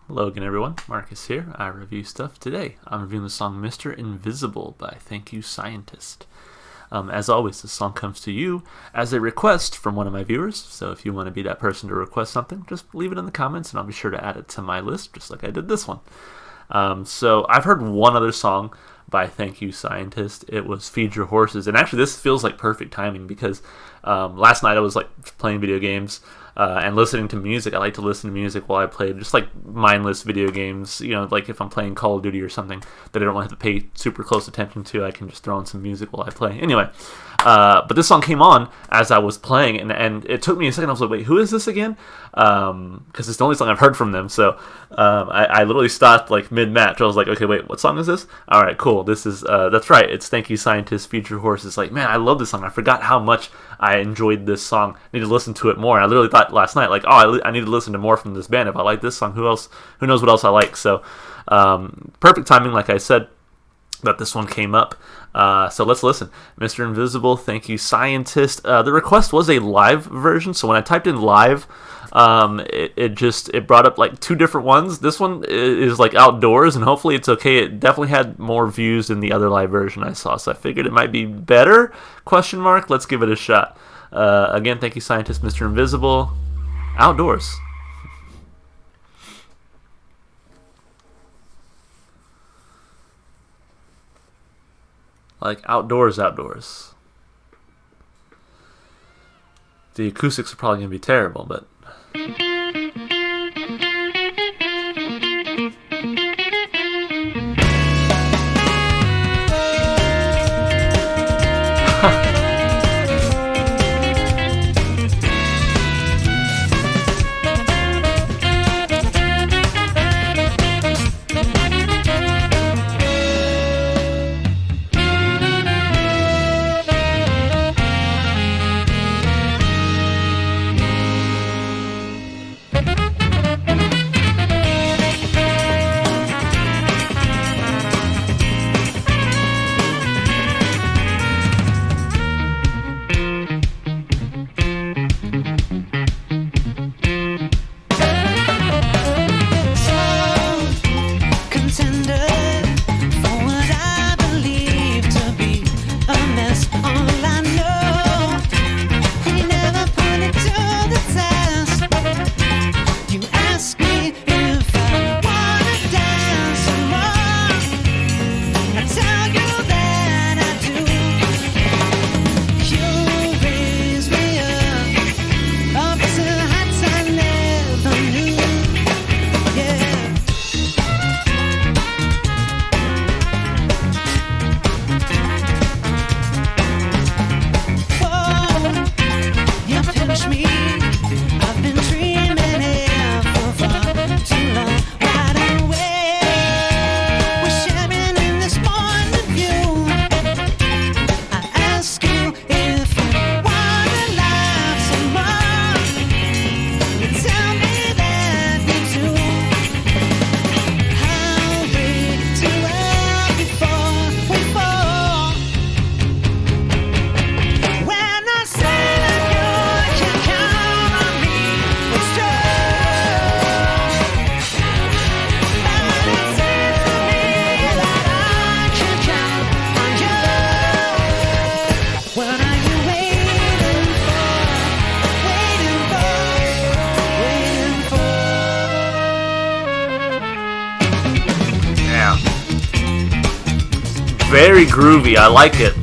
Hello again, everyone. Marcus here. I review stuff today. I'm reviewing the song Mr. Invisible by Thank You Scientist. As always, this song comes to you as a request from one of my viewers. So if you want to be that person to request something, just leave it in the comments and I'll be sure to add it to my list, just like I did this one. So I've heard one other song by Thank You Scientist. It was Feed Your Horses. And actually this feels like perfect timing because last night I was like playing video games and listening to music. I like to listen to music while I play just like mindless video games. You know, like if I'm playing Call of Duty or something that I don't want to have to pay super close attention to, I can just throw on some music while I play. Anyway, but this song came on as I was playing, and it took me a second. I was like, wait, who is this again? Because it's the only song I've heard from them. So I literally stopped like mid-match. I was like, okay, wait, what song is this? All right, cool. This is, that's right. It's Thank You Scientist, Feed Your Horses. Like, man, I love this song. I forgot how much I enjoyed this song. I need to listen to it more. And I literally thought last night, like, oh, I need to listen to more from this band. If I like this song, who knows what else I like? So perfect timing, like I said, that this one came up. So let's listen. Mr. Invisible, Thank You Scientist. The request was a live version, so when I typed in live, it brought up like two different ones. This one is like outdoors, and hopefully it's okay. It definitely had more views than the other live version I saw, so I figured it might be better, ? Let's give it a shot. Again, Thank You Scientist, Mr. Invisible, outdoors. Like outdoors. The acoustics are probably going to be terrible, but... Very groovy. I like it.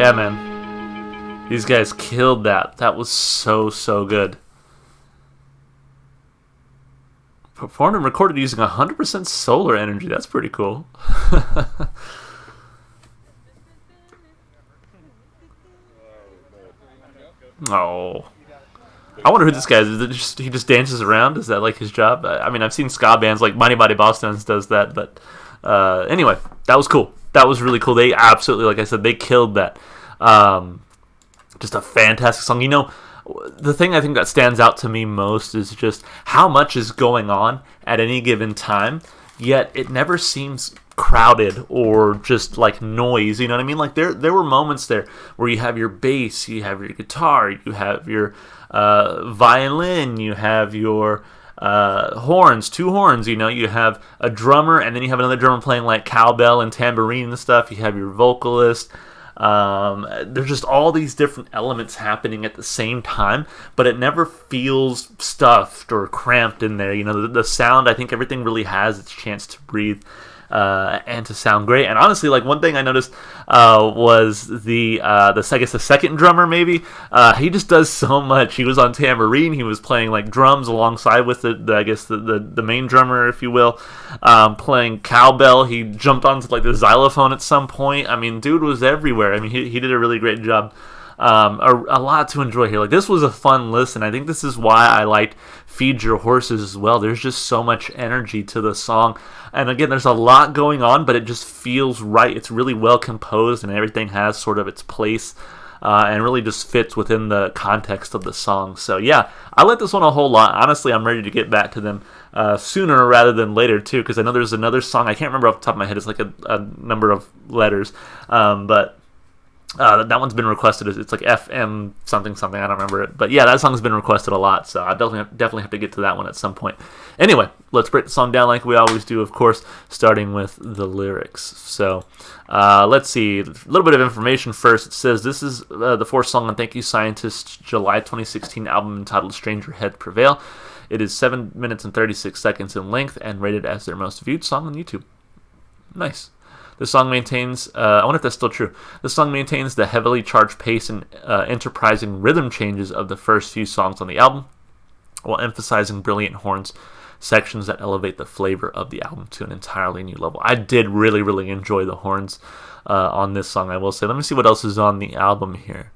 Yeah, man. These guys killed that. That was so, so good. Performed and recorded using 100% solar energy. That's pretty cool. Oh. I wonder who this guy is. He just dances around? Is that like his job? I mean, I've seen ska bands like Mighty Mighty Bosstones does that, but anyway, that was cool. That was really cool. They absolutely, like I said, they killed that. Just a fantastic song. You know, the thing I think that stands out to me most is just how much is going on at any given time, yet it never seems crowded or just like noise. You know what I mean? Like there were moments there where you have your bass, you have your guitar, you have your violin, you have your horns, two horns, you know, you have a drummer, and then you have another drummer playing like cowbell and tambourine and stuff. You have your vocalist. There's just all these different elements happening at the same time, but it never feels stuffed or cramped in there. You know, the sound, I think everything really has its chance to breathe and to sound great. And honestly, like one thing I noticed was I guess the second drummer maybe. He just does so much. He was on tambourine. He was playing like drums alongside with the main drummer, if you will, playing cowbell. He jumped onto like the xylophone at some point. I mean, dude was everywhere. I mean, he did a really great job. A lot to enjoy here. Like, this was a fun listen. I think this is why I liked Feed Your Horses as well. There's just so much energy to the song. And again, there's a lot going on, but it just feels right. It's really well composed, and everything has sort of its place and really just fits within the context of the song. So yeah, I like this one a whole lot. Honestly, I'm ready to get back to them sooner rather than later too, because I know there's another song. I can't remember off the top of my head. It's like a number of letters, but that one's been requested. It's like FM something. I don't remember it. But yeah, that song's been requested a lot, so I definitely have to get to that one at some point. Anyway, let's break the song down like we always do, of course, starting with the lyrics. So let's see. A little bit of information first. It says this is the fourth song on Thank You Scientist's July 2016 album entitled Stranger Head Prevail. It is 7 minutes and 36 seconds in length and rated as their most viewed song on YouTube. Nice. The song maintains, I wonder if that's still true. The song maintains the heavily charged pace and enterprising rhythm changes of the first few songs on the album, while emphasizing brilliant horns sections that elevate the flavor of the album to an entirely new level. I did really, really enjoy the horns on this song, I will say. Let me see what else is on the album here.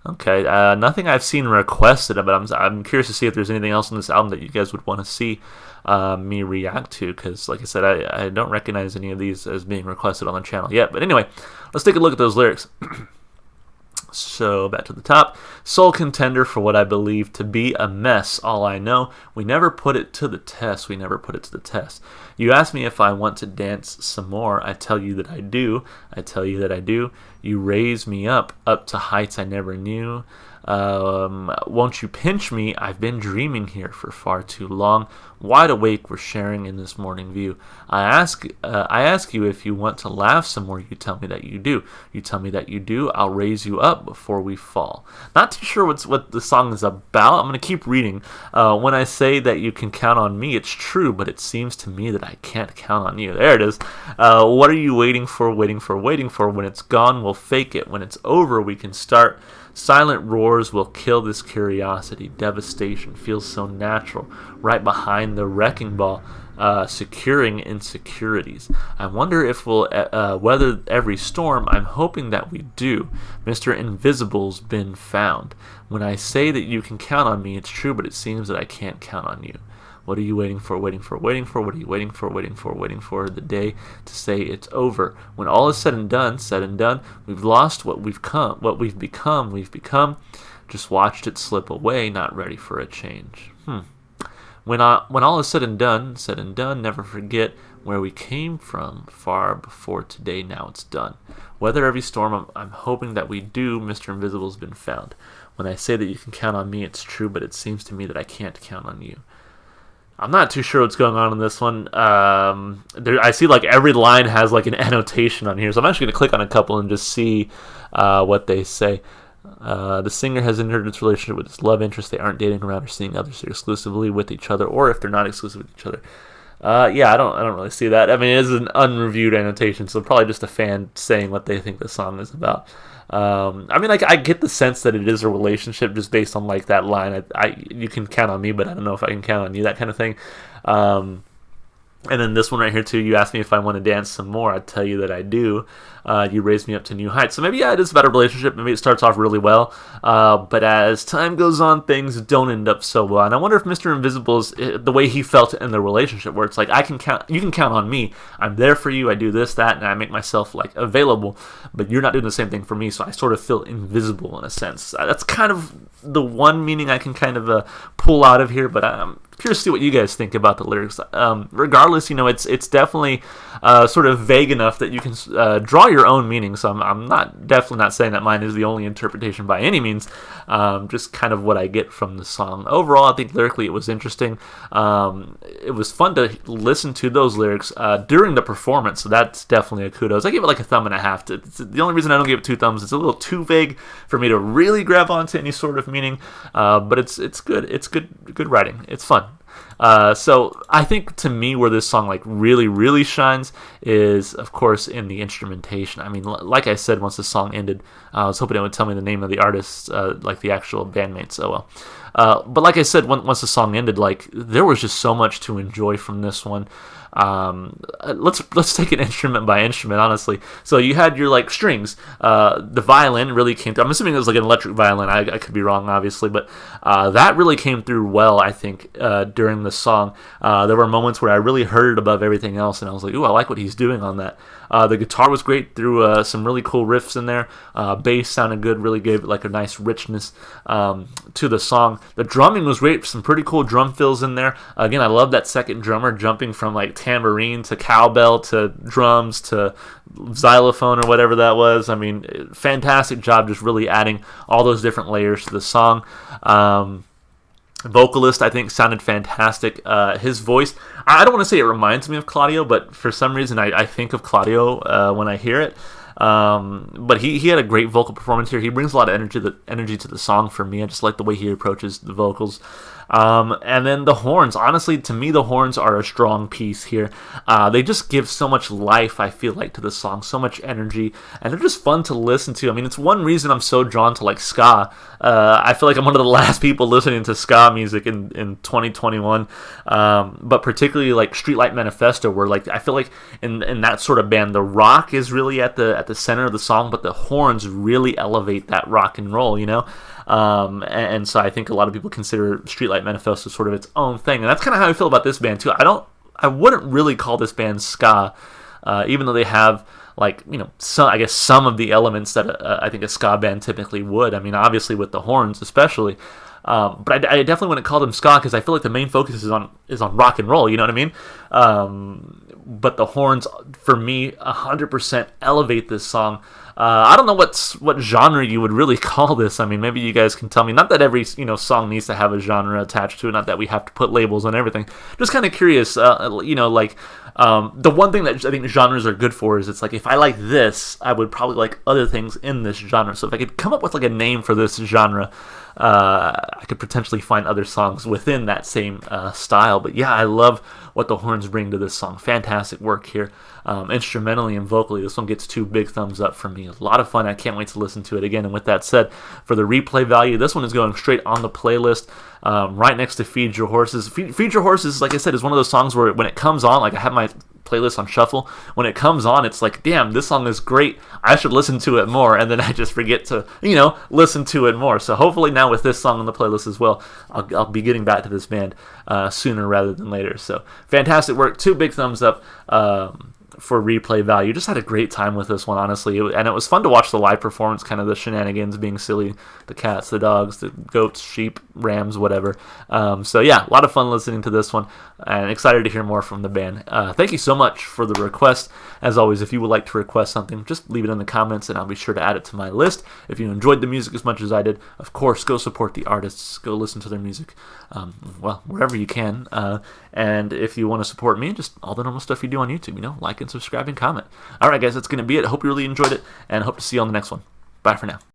Okay, nothing I've seen requested, but I'm curious to see if there's anything else on this album that you guys would want to see me react to, because like I said, I don't recognize any of these as being requested on the channel yet. But anyway, let's take a look at those lyrics. So back to the top. Soul contender for what I believe to be a mess. All I know, we never put it to the test. We never put it to the test. You ask me if I want to dance some more. I tell you that I do. I tell you that I do. You raise me up to heights I never knew. Won't you pinch me? I've been dreaming here for far too long. Wide awake, we're sharing in this morning view. I ask you if you want to laugh some more. You tell me that you do. You tell me that you do. I'll raise you up before we fall. Not too sure what the song is about. I'm going to keep reading. When I say that you can count on me, it's true, but it seems to me that I can't count on you. There it is. What are you waiting for, waiting for, waiting for? When it's gone, we'll fake it. When it's over, we can start. Silent roars will kill this curiosity. Devastation feels so natural. Right behind the wrecking ball, securing insecurities. I wonder if we'll weather every storm. I'm hoping that we do. Mr. Invisible's been found. When I say that you can count on me, it's true, but it seems that I can't count on you. What are you waiting for, waiting for, waiting for? What are you waiting for, waiting for, waiting for? The day to say it's over. When all is said and done, we've lost what we've become. Just watched it slip away, not ready for a change. When all is said and done, never forget where we came from far before today, now it's done. Weather every storm, I'm hoping that we do. Mr. Invisible's been found. When I say that you can count on me, it's true, but it seems to me that I can't count on you. I'm not too sure what's going on in this one. I see like every line has like an annotation on here, so I'm actually going to click on a couple and just see what they say. The singer has entered its relationship with his love interest. They aren't dating around or seeing others. They're exclusively with each other, or if they're not exclusive with each other, Yeah, I don't really see that. I mean, it is an unreviewed annotation, so probably just a fan saying what they think the song is about. I mean, like, I get the sense that it is a relationship just based on like that line. You can count on me, but I don't know if I can count on you. That kind of thing. And then this one right here too, you asked me if I want to dance some more. I'd tell you that I do. You raised me up to new heights. So maybe, yeah, it is about a relationship. Maybe it starts off really well. But as time goes on, things don't end up so well. And I wonder if Mr. Invisible's, the way he felt in the relationship, where it's like, you can count on me. I'm there for you. I do this, that, and I make myself like available. But you're not doing the same thing for me. So I sort of feel invisible in a sense. That's kind of the one meaning I can kind of pull out of here. But I'm curious to see what you guys think about the lyrics. Regardless, it's definitely sort of vague enough that you can draw your own meaning. So I'm definitely not saying that mine is the only interpretation by any means. Just kind of what I get from the song. Overall, I think lyrically it was interesting. It was fun to listen to those lyrics during the performance. So that's definitely a kudos. I give it like a thumb and a half. The only reason I don't give it 2 thumbs, it's a little too vague for me to really grab onto any sort of meaning. But it's good. It's good writing. It's fun. So I think to me where this song like really, really shines is, of course, in the instrumentation. I mean, like I said, once the song ended, I was hoping it would tell me the name of the artist, like the actual bandmates. Oh well. But like I said, once the song ended, like there was just so much to enjoy from this one. Let's take it instrument by instrument, honestly. So you had your like strings. The violin really came through. I'm assuming it was like an electric violin. I could be wrong, obviously, but that really came through well, I think, during the song. There were moments where I really heard it above everything else, and I was like, ooh, I like what he's doing on that. The guitar was great, threw some really cool riffs in there. Bass sounded good, really gave it like a nice richness to the song. The drumming was great, some pretty cool drum fills in there. Again, I love that second drummer jumping from like tambourine to cowbell to drums to xylophone or whatever that was. I mean, fantastic job just really adding all those different layers to the song. Vocalist, I think, sounded fantastic. His voice, I don't want to say it reminds me of Claudio, but for some reason I think of Claudio when I hear it. But he had a great vocal performance here. He brings a lot of energy to the song for me. I just like the way he approaches the vocals. And then the horns. Honestly, to me, the horns are a strong piece here. They just give so much life, I feel like, to the song, so much energy, and they're just fun to listen to. I mean, it's one reason I'm so drawn to like ska. I feel like I'm one of the last people listening to ska music in 2021, but particularly like Streetlight Manifesto, where like I feel like in that sort of band, the rock is really at the center of the song, but the horns really elevate that rock and roll, and so I think a lot of people consider Streetlight Manifesto sort of its own thing, and that's kind of how I feel about this band too. I wouldn't really call this band ska, even though they have like some of the elements that I think a ska band typically would. I mean, obviously with the horns especially. But I definitely wouldn't call them ska because I feel like the main focus is on rock and roll. You know what I mean? But the horns, for me, 100% elevate this song. I don't know what genre you would really call this. I mean, maybe you guys can tell me. Not that every song needs to have a genre attached to it. Not that we have to put labels on everything. Just kind of curious. The one thing that I think genres are good for is it's like if I like this, I would probably like other things in this genre. So if I could come up with like a name for this genre, I could potentially find other songs within that same style. But yeah, I love what the horns bring to this song. Fantastic work here. Instrumentally and vocally, this one gets 2 big thumbs up from me. A lot of fun. I can't wait to listen to it again. And with that said, for the replay value, this one is going straight on the playlist, right next to Feed Your Horses. Feed Your Horses, like I said, is one of those songs where when it comes on, like I have my playlist on shuffle, when it comes on, it's like, damn, this song is great, I should listen to it more, and then I just forget to listen to it more. So hopefully now with this song on the playlist as well, I'll be getting back to this band sooner rather than later. So fantastic work. 2 big thumbs up for replay value. Just had a great time with this one, honestly, and it was fun to watch the live performance, kind of the shenanigans, being silly, the cats, the dogs, the goats, sheep, rams, whatever. So yeah, a lot of fun listening to this one, and excited to hear more from the band. Thank you so much for the request. As always, if you would like to request something, just leave it in the comments and I'll be sure to add it to my list. If you enjoyed the music as much as I did, of course, go support the artists, go listen to their music, wherever you can. And if you want to support me, just all the normal stuff you do on YouTube, like and subscribe and comment. Alright guys, that's going to be it. I hope you really enjoyed it, and hope to see you on the next one. Bye for now.